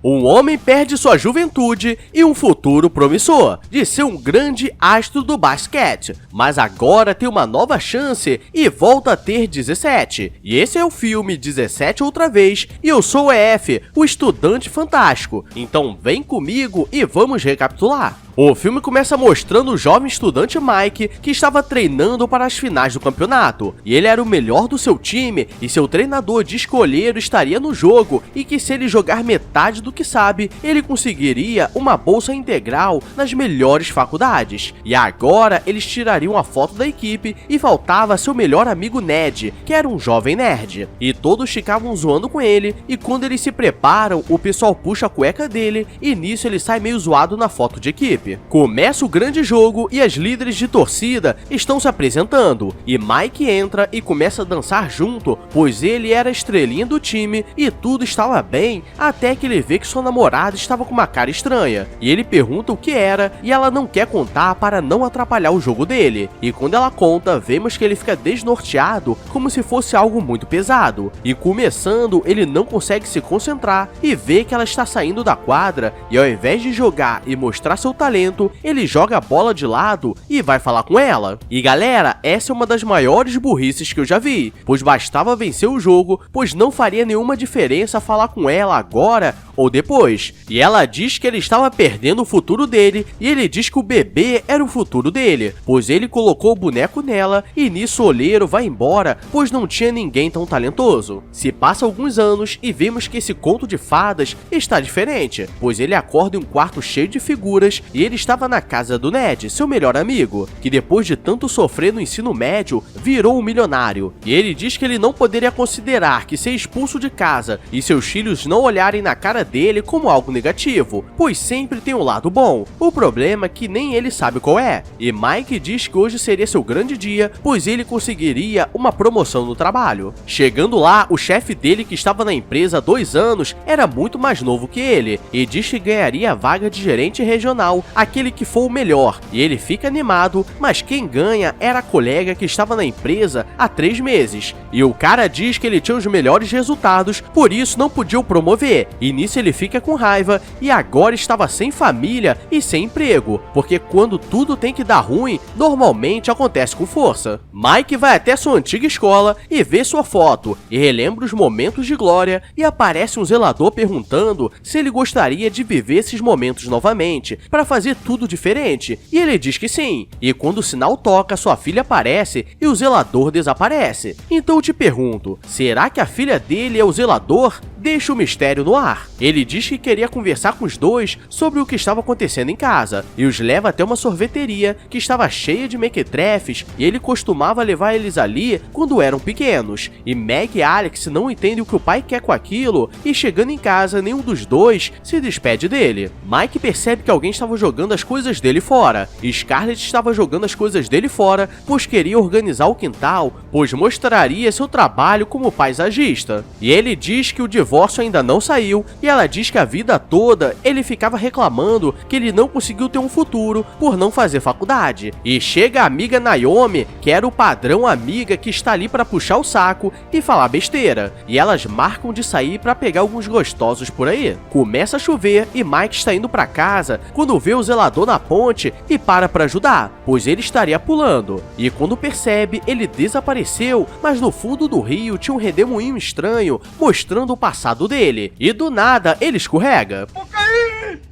Um homem perde sua juventude e um futuro promissor de ser um grande astro do basquete, mas agora tem uma nova chance e volta a ter 17. E esse é o filme 17 outra vez, e eu sou o EF, o estudante fantástico. Então vem comigo e vamos recapitular. O filme começa mostrando o jovem estudante Mike, que estava treinando para as finais do campeonato, e ele era o melhor do seu time, e seu treinador de escolheiro estaria no jogo, e que se ele jogar metade do que sabe, ele conseguiria uma bolsa integral nas melhores faculdades. E agora eles tirariam a foto da equipe, e faltava seu melhor amigo Ned, que era um jovem nerd, e todos ficavam zoando com ele, e quando eles se preparam, o pessoal puxa a cueca dele, e nisso ele sai meio zoado na foto de equipe. Começa o grande jogo e as líderes de torcida estão se apresentando, e Mike entra e começa a dançar junto, pois ele era a estrelinha do time e tudo estava bem, até que ele vê que sua namorada estava com uma cara estranha, e ele pergunta o que era e ela não quer contar para não atrapalhar o jogo dele, e quando ela conta, vemos que ele fica desnorteado como se fosse algo muito pesado, e começando ele não consegue se concentrar e vê que ela está saindo da quadra, e ao invés de jogar e mostrar seu talento, ele joga a bola de lado e vai falar com ela. E galera, essa é uma das maiores burrices que eu já vi, pois bastava vencer o jogo, pois não faria nenhuma diferença falar com ela agora ou depois. E ela diz que ele estava perdendo o futuro dele, e ele diz que o bebê era o futuro dele, pois ele colocou o boneco nela, e nisso o olheiro vai embora, pois não tinha ninguém tão talentoso. Se passa alguns anos e vemos que esse conto de fadas está diferente, pois ele acorda em um quarto cheio de figuras, e ele estava na casa do Ned, seu melhor amigo, que depois de tanto sofrer no ensino médio, virou um milionário. E ele diz que ele não poderia considerar que ser expulso de casa e seus filhos não olharem na cara dele como algo negativo, pois sempre tem um lado bom. O problema é que nem ele sabe qual é. E Mike diz que hoje seria seu grande dia, pois ele conseguiria uma promoção no trabalho. Chegando lá, o chefe dele, que estava na empresa há 2 anos, era muito mais novo que ele, e diz que ganharia a vaga de gerente regional, aquele que for o melhor, e ele fica animado, mas quem ganha era a colega que estava na empresa há 3 meses, e o cara diz que ele tinha os melhores resultados, por isso não podia o promover, e nisso ele fica com raiva, e agora estava sem família e sem emprego, porque quando tudo tem que dar ruim, normalmente acontece com força. Mike vai até sua antiga escola e vê sua foto, e relembra os momentos de glória, e aparece um zelador perguntando se ele gostaria de viver esses momentos novamente, para fazer tudo diferente, e ele diz que sim, e quando o sinal toca, sua filha aparece e o zelador desaparece. Então eu te pergunto, será que a filha dele é o zelador? Deixa o mistério no ar. Ele diz que queria conversar com os dois sobre o que estava acontecendo em casa, e os leva até uma sorveteria que estava cheia de mequetrefes, e ele costumava levar eles ali quando eram pequenos, e Meg e Alex não entendem o que o pai quer com aquilo, e chegando em casa, nenhum dos dois se despede dele. Mike percebe que alguém estava jogando as coisas dele fora, e Scarlett estava jogando as coisas dele fora, pois queria organizar o quintal, pois mostraria seu trabalho como paisagista. E ele diz que o divórcio ainda não saiu, e ela diz que a vida toda ele ficava reclamando que ele não conseguiu ter um futuro por não fazer faculdade. E chega a amiga Naomi, que era o padrão amiga que está ali para puxar o saco e falar besteira, e elas marcam de sair para pegar alguns gostosos por aí. Começa a chover e Mike está indo para casa quando vê o zelador na ponte e para ajudar, pois ele estaria pulando, e quando percebe, ele desapareceu, mas no fundo do rio tinha um redemoinho estranho mostrando o passado dele, e do nada ele escorrega.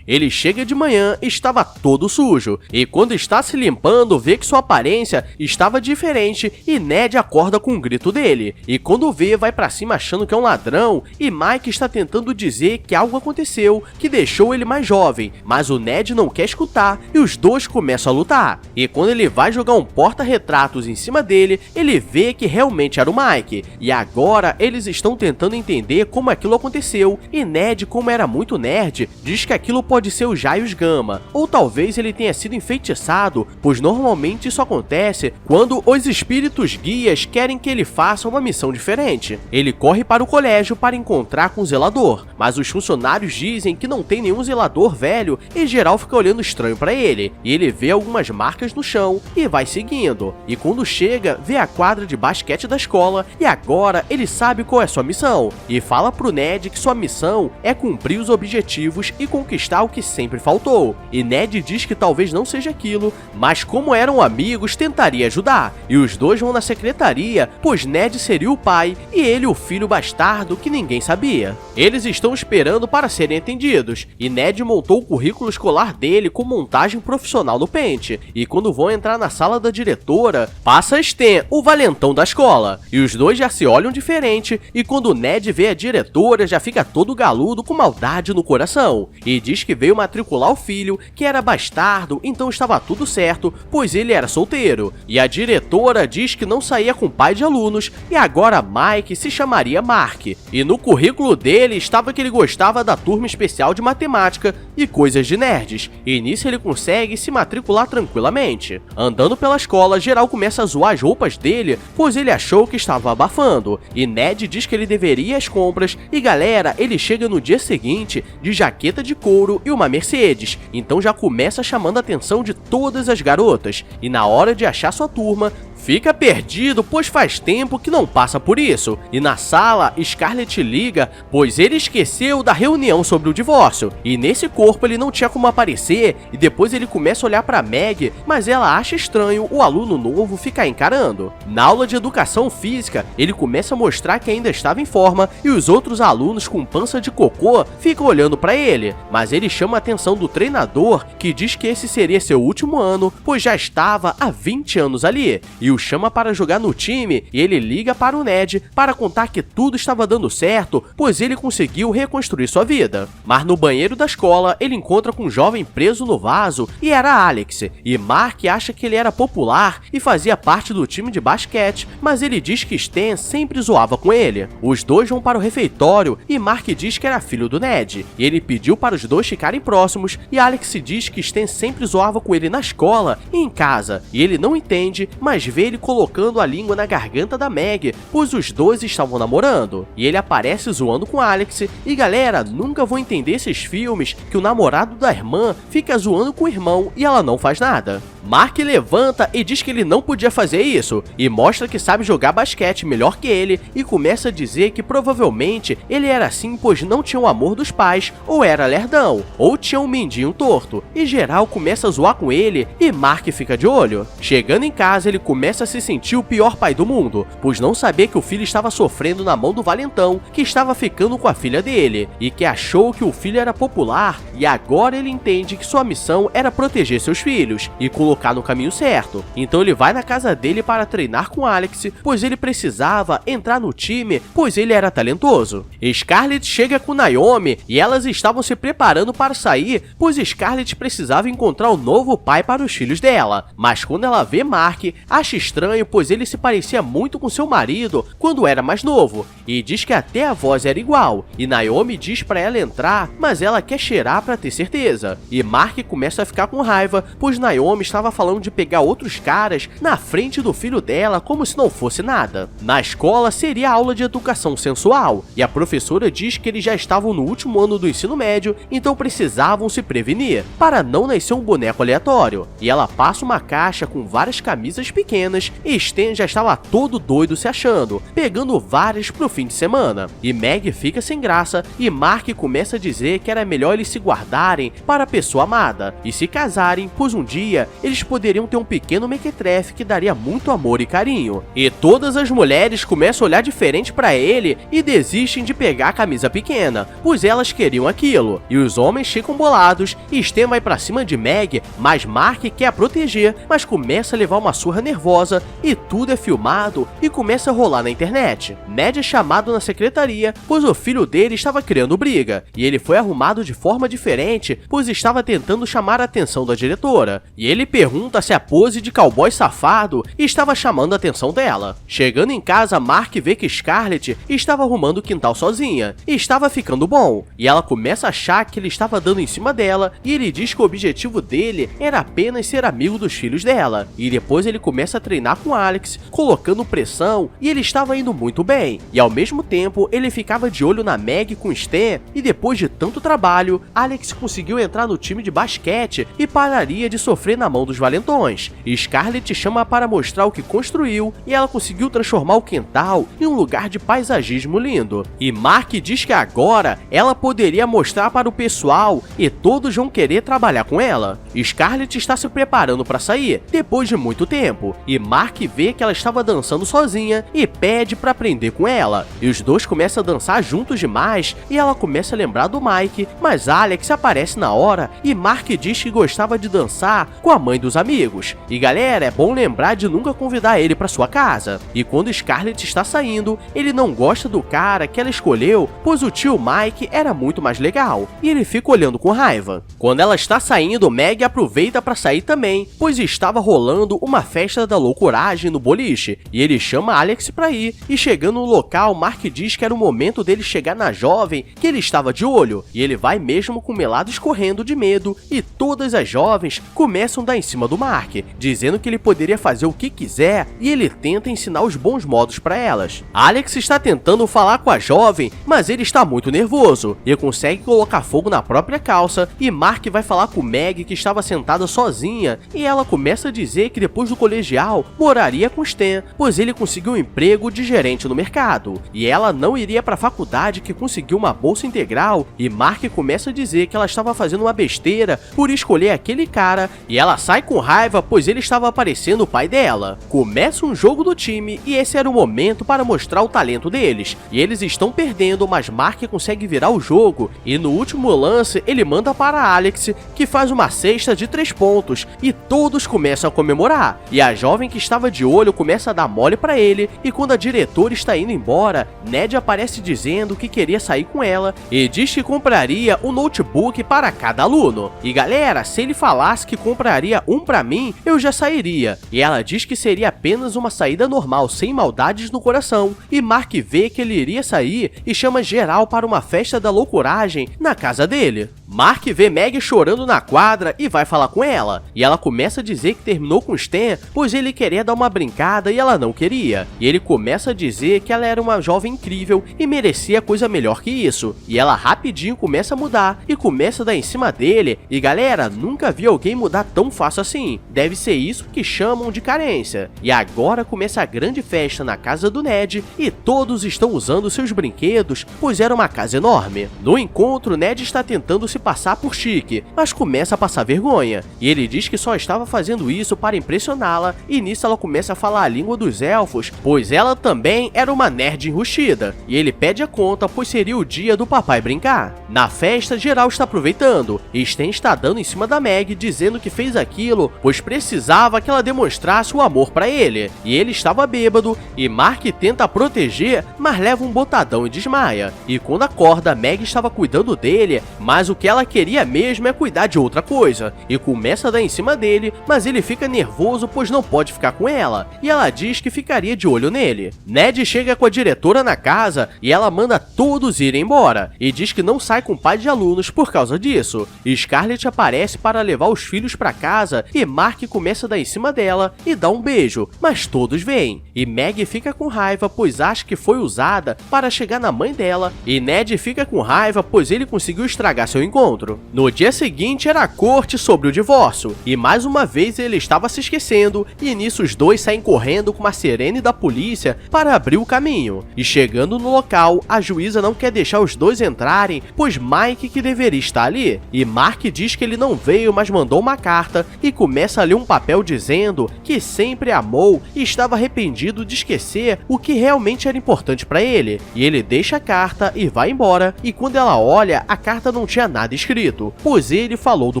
Ele chega de manhã e estava todo sujo, e quando está se limpando vê que sua aparência estava diferente, e Ned acorda com um grito dele, e quando vê vai pra cima achando que é um ladrão, e Mike está tentando dizer que algo aconteceu que deixou ele mais jovem, mas o Ned não quer escutar e os dois começam a lutar, e quando ele vai jogar um porta-retratos em cima dele, ele vê que realmente era o Mike, e agora eles estão tentando entender como aquilo aconteceu, e Ned, como era muito nerd, diz que aquilo pode ser os raios gama, ou talvez ele tenha sido enfeitiçado, pois normalmente isso acontece quando os espíritos guias querem que ele faça uma missão diferente. Ele corre para o colégio para encontrar com o zelador, mas os funcionários dizem que não tem nenhum zelador velho e geral fica olhando estranho para ele, e ele vê algumas marcas no chão e vai seguindo, e quando chega, vê a quadra de basquete da escola e agora ele sabe qual é sua missão, e fala pro Ned que sua missão é cumprir os objetivos e conquistar o que sempre faltou, e Ned diz que talvez não seja aquilo, mas como eram amigos, tentaria ajudar, e os dois vão na secretaria, pois Ned seria o pai e ele o filho bastardo que ninguém sabia. Eles estão esperando para serem atendidos, e Ned montou o currículo escolar dele com montagem profissional no Paint, e quando vão entrar na sala da diretora, passa Stan, o valentão da escola, e os dois já se olham diferente, e quando Ned vê a diretora já fica todo galudo com maldade no coração, e diz que veio matricular o filho, que era bastardo, então estava tudo certo, pois ele era solteiro, e a diretora diz que não saía com pai de alunos, e agora Mike se chamaria Mark, e no currículo dele estava que ele gostava da turma especial de matemática e coisas de nerds, e nisso ele consegue se matricular tranquilamente. Andando pela escola, geral começa a zoar as roupas dele, pois ele achou que estava abafando, e Ned diz que ele deveria ir às compras, e galera, ele chega no dia seguinte de jaqueta de couro e uma Mercedes, então já começa chamando a atenção de todas as garotas, e na hora de achar sua turma, fica perdido, pois faz tempo que não passa por isso, e na sala, Scarlett liga, pois ele esqueceu da reunião sobre o divórcio, e nesse corpo ele não tinha como aparecer, e depois ele começa a olhar pra Meg, mas ela acha estranho o aluno novo ficar encarando. Na aula de educação física, ele começa a mostrar que ainda estava em forma, e os outros alunos com pança de cocô ficam olhando pra ele, mas ele chama a atenção do treinador, que diz que esse seria seu último ano, pois já estava há 20 anos ali, e o chama para jogar no time, e ele liga para o Ned para contar que tudo estava dando certo, pois ele conseguiu reconstruir sua vida. Mas no banheiro da escola, ele encontra com um jovem preso no vaso, e era Alex, e Mark acha que ele era popular e fazia parte do time de basquete, mas ele diz que Stan sempre zoava com ele. Os dois vão para o refeitório, e Mark diz que era filho do Ned, e ele pediu para os dois ficarem próximos, e Alex diz que Stan sempre zoava com ele na escola e em casa, e ele não entende, mas vê ele colocando a língua na garganta da Meg, pois os dois estavam namorando, e ele aparece zoando com Alex, e galera, nunca vou entender esses filmes que o namorado da irmã fica zoando com o irmão e ela não faz nada. Mark levanta e diz que ele não podia fazer isso, e mostra que sabe jogar basquete melhor que ele, e começa a dizer que provavelmente ele era assim pois não tinha o amor dos pais, ou era lerdão, ou tinha um mindinho torto, e geral começa a zoar com ele, e Mark fica de olho. Chegando em casa, ele começa a se sentir o pior pai do mundo, pois não sabia que o filho estava sofrendo na mão do valentão, que estava ficando com a filha dele, e que achou que o filho era popular, e agora ele entende que sua missão era proteger seus filhos, e colocar no caminho certo. Então ele vai na casa dele para treinar com Alex, pois ele precisava entrar no time, pois ele era talentoso. Scarlett chega com Naomi, e elas estavam se preparando para sair, pois Scarlett precisava encontrar um novo pai para os filhos dela, mas quando ela vê Mark, acha estranho, pois ele se parecia muito com seu marido quando era mais novo, e diz que até a voz era igual, e Naomi diz para ela entrar, mas ela quer cheirar para ter certeza, e Mark começa a ficar com raiva, pois Naomi estava falando de pegar outros caras na frente do filho dela como se não fosse nada. Na escola seria aula de educação sensual, e a professora diz que eles já estavam no último ano do ensino médio, então precisavam se prevenir, para não nascer um boneco aleatório, e ela passa uma caixa com várias camisas pequenas, e Stan já estava todo doido se achando, pegando várias pro fim de semana, e Meg fica sem graça, e Mark começa a dizer que era melhor eles se guardarem para a pessoa amada, e se casarem, pois um dia eles poderiam ter um pequeno mequetrefe que daria muito amor e carinho. E todas as mulheres começam a olhar diferente pra ele e desistem de pegar a camisa pequena, pois elas queriam aquilo, e os homens ficam bolados, e Stan vai pra cima de Meg, mas Mark quer a proteger, mas começa a levar uma surra nervosa, e tudo é filmado e começa a rolar na internet. Ned é chamado na secretaria, pois o filho dele estava criando briga, e ele foi arrumado de forma diferente diferente, pois estava tentando chamar a atenção da diretora, e ele pergunta se a pose de cowboy safado estava chamando a atenção dela. Chegando em casa, Mark vê que Scarlett estava arrumando o quintal sozinha, e estava ficando bom, e ela começa a achar que ele estava dando em cima dela, e ele diz que o objetivo dele era apenas ser amigo dos filhos dela, e depois ele começa a treinar com Alex, colocando pressão, e ele estava indo muito bem, e ao mesmo tempo ele ficava de olho na Meg com Stan, e depois de tanto trabalho, Alex conseguiu entrar no time de basquete e pararia de sofrer na mão dos valentões. Scarlett chama para mostrar o que construiu, e ela conseguiu transformar o quintal em um lugar de paisagismo lindo. E Mark diz que agora ela poderia mostrar para o pessoal e todos vão querer trabalhar com ela. Scarlett está se preparando para sair, depois de muito tempo, e Mark vê que ela estava dançando sozinha e pede para aprender com ela. E os dois começam a dançar juntos demais, e ela começa a lembrar do Mike, mas Alex aparece na hora e Mark diz que gostava de dançar com a mãe dos amigos. E galera, é bom lembrar de nunca convidar ele para sua casa. E quando Scarlett está saindo, ele não gosta do cara que ela escolheu, pois o tio Mike era muito mais legal, e ele fica olhando com raiva. Quando ela está saindo, Meg aproveita para sair também, pois estava rolando uma festa da loucuragem no boliche, e ele chama Alex para ir, e chegando no local, Mark diz que era o momento dele chegar na jovem que ele estava de olho, e ele vai mesmo com o melado escorrendo de medo, e todas as jovens começam a dar em cima do Mark, dizendo que ele poderia fazer o que quiser, e ele tenta ensinar os bons modos para elas. Alex está tentando falar com a jovem, mas ele está muito nervoso, e consegue colocar fogo na própria calça, e Mark vai falar com Meg, que estava sentada sozinha, e ela começa a dizer que depois do colegial moraria com Stan, pois ele conseguiu um emprego de gerente no mercado, e ela não iria para a faculdade que conseguiu uma bolsa integral, e Mark começa a dizer que ela estava fazendo uma besteira por escolher aquele cara, e ela sai com raiva pois ele estava parecendo o pai dela. Começa um jogo do time e esse era o momento para mostrar o talento deles, e eles estão perdendo, mas Mark consegue virar o jogo, e no último lance ele manda para Alex, que faz uma cesta de 3 pontos, e todos começam a comemorar, e a jovem que estava de olho começa a dar mole para ele, e quando a diretora está indo embora, Ned aparece dizendo que queria sair com ela, e diz que compraria um notebook para cada aluno. E galera, se ele falasse que compraria um para mim, eu já sairia, e ela diz que seria apenas uma saída normal, sem maldades no coração, e Mark vê que ele iria sair e chama geral para uma festa da loucuragem na casa dele. Mark vê Meg chorando na quadra e vai falar com ela, e ela começa a dizer que terminou com Stan, pois ele queria dar uma brincada e ela não queria, e ele começa a dizer que ela era uma jovem incrível e merecia coisa melhor que isso, e ela rapidinho começa a mudar e começa a dar em cima dele, e galera, nunca vi alguém mudar tão fácil assim, deve ser isso que chamam de carência. E agora começa a grande festa na casa do Ned, e todos estão usando seus brinquedos, pois era uma casa enorme. No encontro, Ned está tentando se passar por chique, mas começa a passar vergonha, e ele diz que só estava fazendo isso para impressioná-la, e nisso ela começa a falar a língua dos elfos, pois ela também era uma nerd enrustida, e ele pede a conta, pois seria o dia do papai brincar. Na festa, geral está aproveitando, e Stan está dando em cima da Meg, dizendo que fez aquilo, pois precisava que ela demonstrasse o amor para ele, e ele estava bêbado, e Mark tenta proteger, mas leva um botadão e desmaia, e quando acorda, Meg estava cuidando dele, mas o que ela queria mesmo é cuidar de outra coisa, e começa a dar em cima dele, mas ele fica nervoso pois não pode ficar com ela, e ela diz que ficaria de olho nele. Ned chega com a diretora na casa, e ela manda todos irem embora, e diz que não sai com o pai de alunos por causa disso. Scarlett aparece para levar os filhos para casa, e Mark começa a dar em cima dela e dá um beijo, mas todos veem, e Meg fica com raiva pois acha que foi usada para chegar na mãe dela, e Ned fica com raiva pois ele conseguiu estragar seu encontro. No dia seguinte era a corte sobre o divórcio, e mais uma vez ele estava se esquecendo, e nisso os dois saem correndo com uma sirene da polícia para abrir o caminho, e chegando no local, a juíza não quer deixar os dois entrarem, pois Mike que deveria estar ali, e Mark diz que ele não veio, mas mandou uma carta, e começa a ler um papel dizendo que sempre amou e estava arrependido de esquecer o que realmente era importante para ele, e ele deixa a carta e vai embora, e quando ela olha, a carta não tinha nada nada escrito, pois ele falou do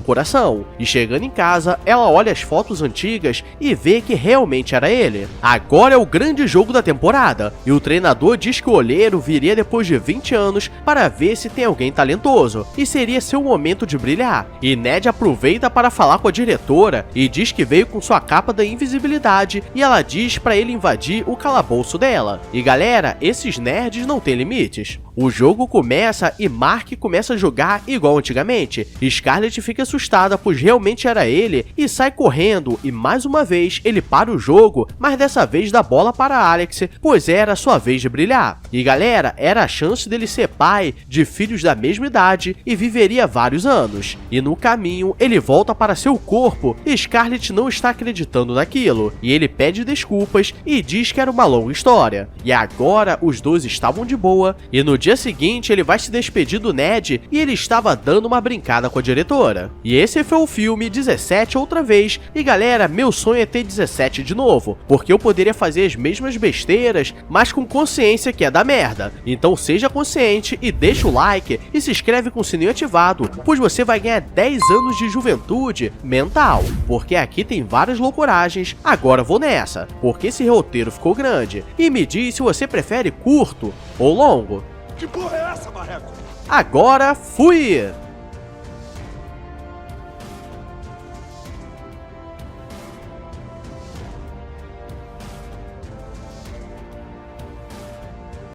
coração. E chegando em casa, ela olha as fotos antigas e vê que realmente era ele. Agora é o grande jogo da temporada, e o treinador diz que o olheiro viria depois de 20 anos para ver se tem alguém talentoso, e seria seu momento de brilhar. E Ned aproveita para falar com a diretora e diz que veio com sua capa da invisibilidade e ela diz para ele invadir o calabouço dela. E galera, esses nerds não têm limites. O jogo começa e Mark começa a jogar igual antigamente. Scarlett fica assustada, pois realmente era ele, e sai correndo, e mais uma vez ele para o jogo, mas dessa vez dá bola para Alex, pois era a sua vez de brilhar. E galera, era a chance dele ser pai de filhos da mesma idade e viveria vários anos. E no caminho, ele volta para seu corpo e Scarlett não está acreditando naquilo, e ele pede desculpas e diz que era uma longa história. E agora os dois estavam de boa, e no dia seguinte ele vai se despedir do Ned e ele estava dando uma brincada com a diretora. E esse foi o filme 17 outra vez, e galera, meu sonho é ter 17 de novo, porque eu poderia fazer as mesmas besteiras, mas com consciência que é da merda. Então seja consciente e deixa o like e se inscreve com o sininho ativado, pois você vai ganhar 10 anos de juventude mental, porque aqui tem várias loucuragens. Agora vou nessa, porque esse roteiro ficou grande, e me diz se você prefere curto ou longo. Que porra é essa, Marreco? Agora fui!